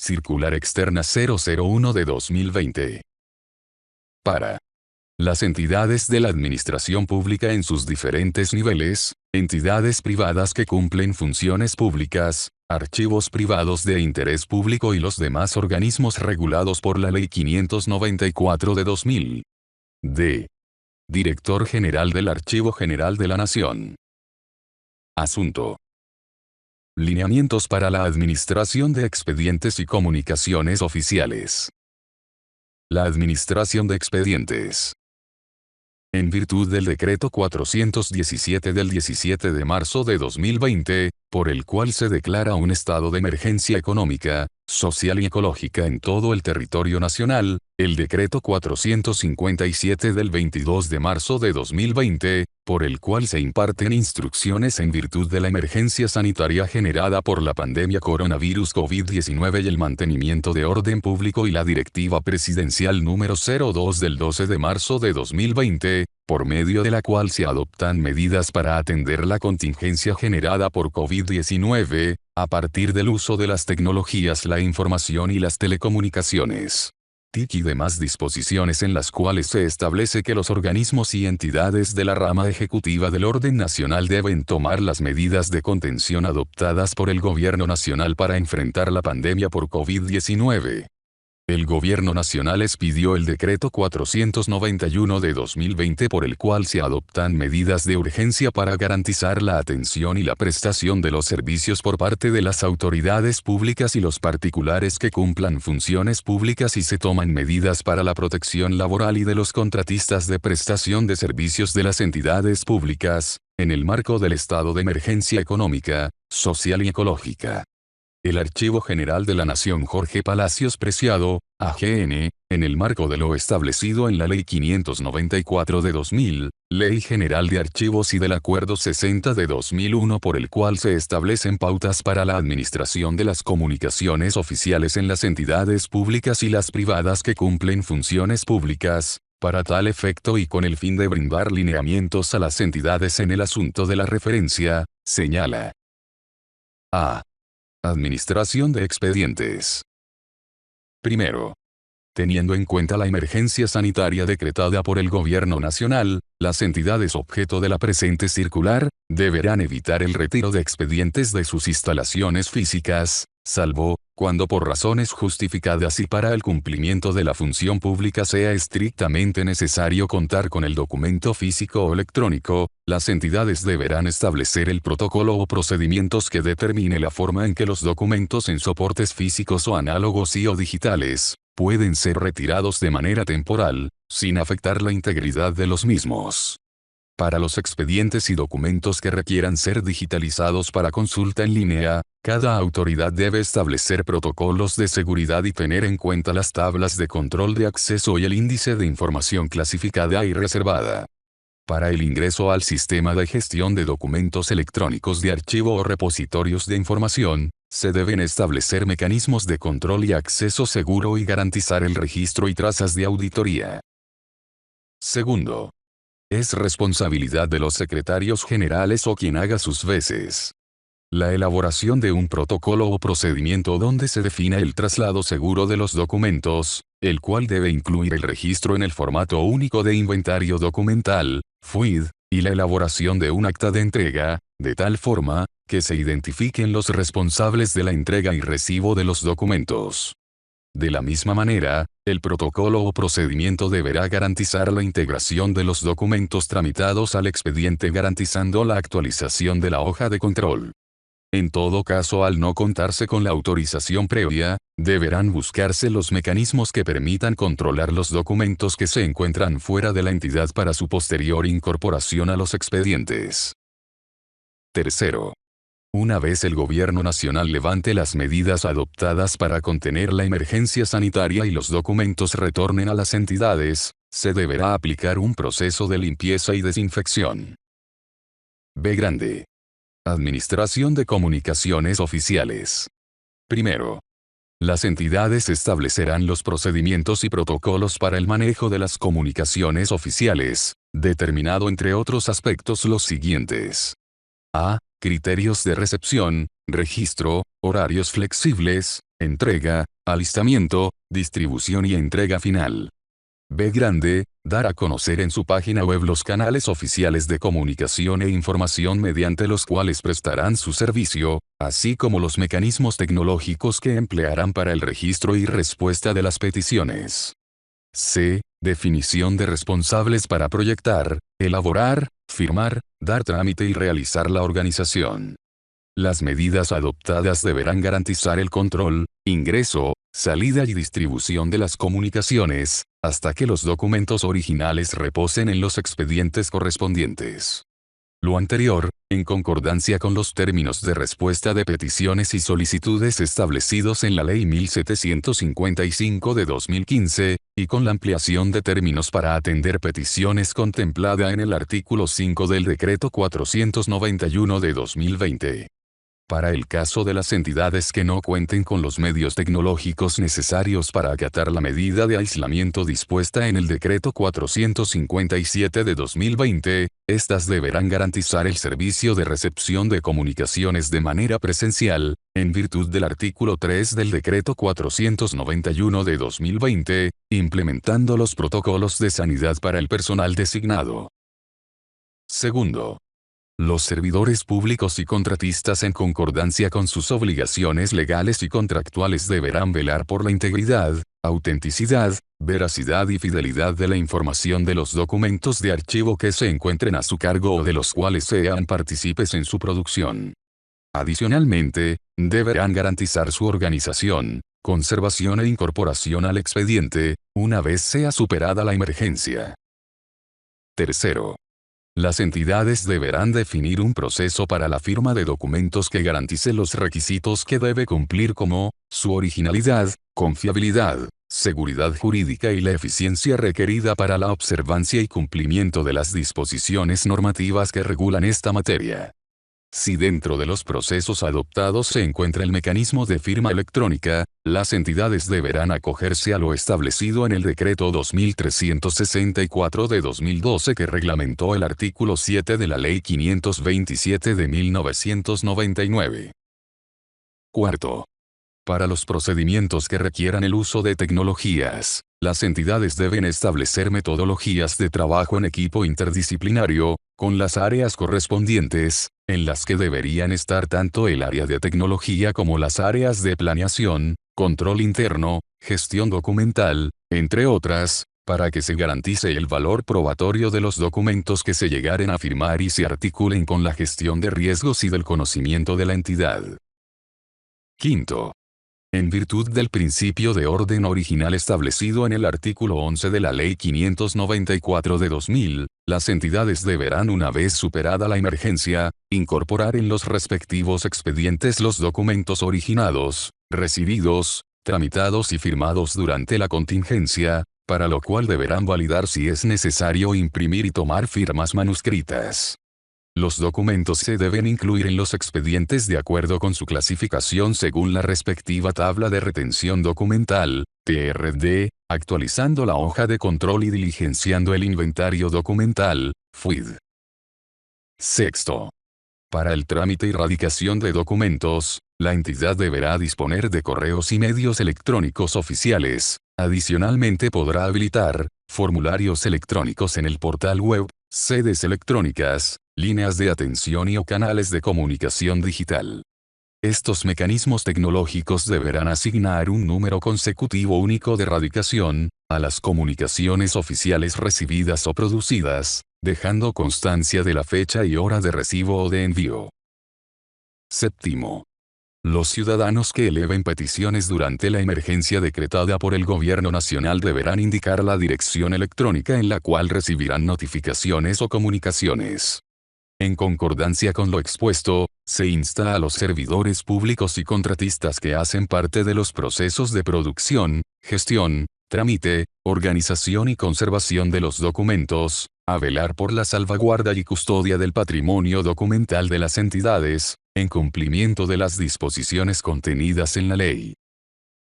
Circular Externa 001 de 2020. Para las entidades de la administración pública en sus diferentes niveles, entidades privadas que cumplen funciones públicas, archivos privados de interés público y los demás organismos regulados por la Ley 594 de 2000. D. Director General del Archivo General de la Nación. Asunto. Lineamientos para la administración de expedientes y comunicaciones oficiales. La administración de expedientes. En virtud del Decreto 417 del 17 de marzo de 2020, por el cual se declara un estado de emergencia económica, social y ecológica en todo el territorio nacional, el Decreto 457 del 22 de marzo de 2020, por el cual se imparten instrucciones en virtud de la emergencia sanitaria generada por la pandemia coronavirus COVID-19 y el mantenimiento de orden público y la Directiva Presidencial número 02 del 12 de marzo de 2020, por medio de la cual se adoptan medidas para atender la contingencia generada por COVID-19, a partir del uso de las tecnologías, la información y las telecomunicaciones. TIC y demás disposiciones en las cuales se establece que los organismos y entidades de la rama ejecutiva del orden nacional deben tomar las medidas de contención adoptadas por el Gobierno Nacional para enfrentar la pandemia por COVID-19. El Gobierno Nacional expidió el Decreto 491 de 2020 por el cual se adoptan medidas de urgencia para garantizar la atención y la prestación de los servicios por parte de las autoridades públicas y los particulares que cumplan funciones públicas y se toman medidas para la protección laboral y de los contratistas de prestación de servicios de las entidades públicas, en el marco del estado de emergencia económica, social y ecológica. El Archivo General de la Nación Jorge Palacios Preciado, AGN, en el marco de lo establecido en la Ley 594 de 2000, Ley General de Archivos y del Acuerdo 60 de 2001 por el cual se establecen pautas para la administración de las comunicaciones oficiales en las entidades públicas y las privadas que cumplen funciones públicas, para tal efecto y con el fin de brindar lineamientos a las entidades en el asunto de la referencia, señala. A. Administración de expedientes. Primero. Teniendo en cuenta la emergencia sanitaria decretada por el Gobierno Nacional, las entidades objeto de la presente circular, deberán evitar el retiro de expedientes de sus instalaciones físicas, salvo, cuando por razones justificadas y para el cumplimiento de la función pública sea estrictamente necesario contar con el documento físico o electrónico, las entidades deberán establecer el protocolo o procedimientos que determine la forma en que los documentos en soportes físicos o análogos y o digitales, pueden ser retirados de manera temporal, sin afectar la integridad de los mismos. Para los expedientes y documentos que requieran ser digitalizados para consulta en línea, cada autoridad debe establecer protocolos de seguridad y tener en cuenta las tablas de control de acceso y el índice de información clasificada y reservada. Para el ingreso al sistema de gestión de documentos electrónicos de archivo o repositorios de información, se deben establecer mecanismos de control y acceso seguro y garantizar el registro y trazas de auditoría. Segundo. Es responsabilidad de los secretarios generales o quien haga sus veces la elaboración de un protocolo o procedimiento donde se defina el traslado seguro de los documentos, el cual debe incluir el registro en el formato único de inventario documental, FUID, y la elaboración de un acta de entrega, de tal forma, que se identifiquen los responsables de la entrega y recibo de los documentos. De la misma manera, el protocolo o procedimiento deberá garantizar la integración de los documentos tramitados al expediente garantizando la actualización de la hoja de control. En todo caso, al no contarse con la autorización previa, deberán buscarse los mecanismos que permitan controlar los documentos que se encuentran fuera de la entidad para su posterior incorporación a los expedientes. Tercero. Una vez el Gobierno Nacional levante las medidas adoptadas para contener la emergencia sanitaria y los documentos retornen a las entidades, se deberá aplicar un proceso de limpieza y desinfección. B grande. Administración de comunicaciones oficiales. Primero. Las entidades establecerán los procedimientos y protocolos para el manejo de las comunicaciones oficiales, determinado entre otros aspectos los siguientes. A. Criterios de recepción, registro, horarios flexibles, entrega, alistamiento, distribución y entrega final. B grande, dar a conocer en su página web los canales oficiales de comunicación e información mediante los cuales prestarán su servicio, así como los mecanismos tecnológicos que emplearán para el registro y respuesta de las peticiones. C. Definición de responsables para proyectar, elaborar, firmar, dar trámite y realizar la organización. Las medidas adoptadas deberán garantizar el control, ingreso, salida y distribución de las comunicaciones, hasta que los documentos originales reposen en los expedientes correspondientes. Lo anterior, en concordancia con los términos de respuesta de peticiones y solicitudes establecidos en la Ley 1755 de 2015, y con la ampliación de términos para atender peticiones contemplada en el artículo 5 del Decreto 491 de 2020. Para el caso de las entidades que no cuenten con los medios tecnológicos necesarios para acatar la medida de aislamiento dispuesta en el Decreto 457 de 2020, estas deberán garantizar el servicio de recepción de comunicaciones de manera presencial, en virtud del artículo 3 del Decreto 491 de 2020, implementando los protocolos de sanidad para el personal designado. Segundo. Los servidores públicos y contratistas en concordancia con sus obligaciones legales y contractuales deberán velar por la integridad, autenticidad, veracidad y fidelidad de la información de los documentos de archivo que se encuentren a su cargo o de los cuales sean partícipes en su producción. Adicionalmente, deberán garantizar su organización, conservación e incorporación al expediente, una vez sea superada la emergencia. Tercero. Las entidades deberán definir un proceso para la firma de documentos que garantice los requisitos que debe cumplir como, su originalidad, confiabilidad, seguridad jurídica y la eficiencia requerida para la observancia y cumplimiento de las disposiciones normativas que regulan esta materia. Si dentro de los procesos adoptados se encuentra el mecanismo de firma electrónica, las entidades deberán acogerse a lo establecido en el Decreto 2364 de 2012 que reglamentó el artículo 7 de la Ley 527 de 1999. Cuarto. Para los procedimientos que requieran el uso de tecnologías, las entidades deben establecer metodologías de trabajo en equipo interdisciplinario, con las áreas correspondientes, en las que deberían estar tanto el área de tecnología como las áreas de planeación, control interno, gestión documental, entre otras, para que se garantice el valor probatorio de los documentos que se llegaren a firmar y se articulen con la gestión de riesgos y del conocimiento de la entidad. Quinto. En virtud del principio de orden original establecido en el artículo 11 de la Ley 594 de 2000, las entidades deberán, una vez superada la emergencia, incorporar en los respectivos expedientes los documentos originados, recibidos, tramitados y firmados durante la contingencia, para lo cual deberán validar si es necesario imprimir y tomar firmas manuscritas. Los documentos se deben incluir en los expedientes de acuerdo con su clasificación según la respectiva tabla de retención documental, TRD, actualizando la hoja de control y diligenciando el inventario documental, FUID. Sexto. Para el trámite y radicación de documentos, la entidad deberá disponer de correos y medios electrónicos oficiales. Adicionalmente podrá habilitar formularios electrónicos en el portal web, sedes electrónicas, líneas de atención y o canales de comunicación digital. Estos mecanismos tecnológicos deberán asignar un número consecutivo único de radicación a las comunicaciones oficiales recibidas o producidas, dejando constancia de la fecha y hora de recibo o de envío. Séptimo. Los ciudadanos que eleven peticiones durante la emergencia decretada por el Gobierno Nacional deberán indicar la dirección electrónica en la cual recibirán notificaciones o comunicaciones. En concordancia con lo expuesto, se insta a los servidores públicos y contratistas que hacen parte de los procesos de producción, gestión, trámite, organización y conservación de los documentos, a velar por la salvaguarda y custodia del patrimonio documental de las entidades, en cumplimiento de las disposiciones contenidas en la ley.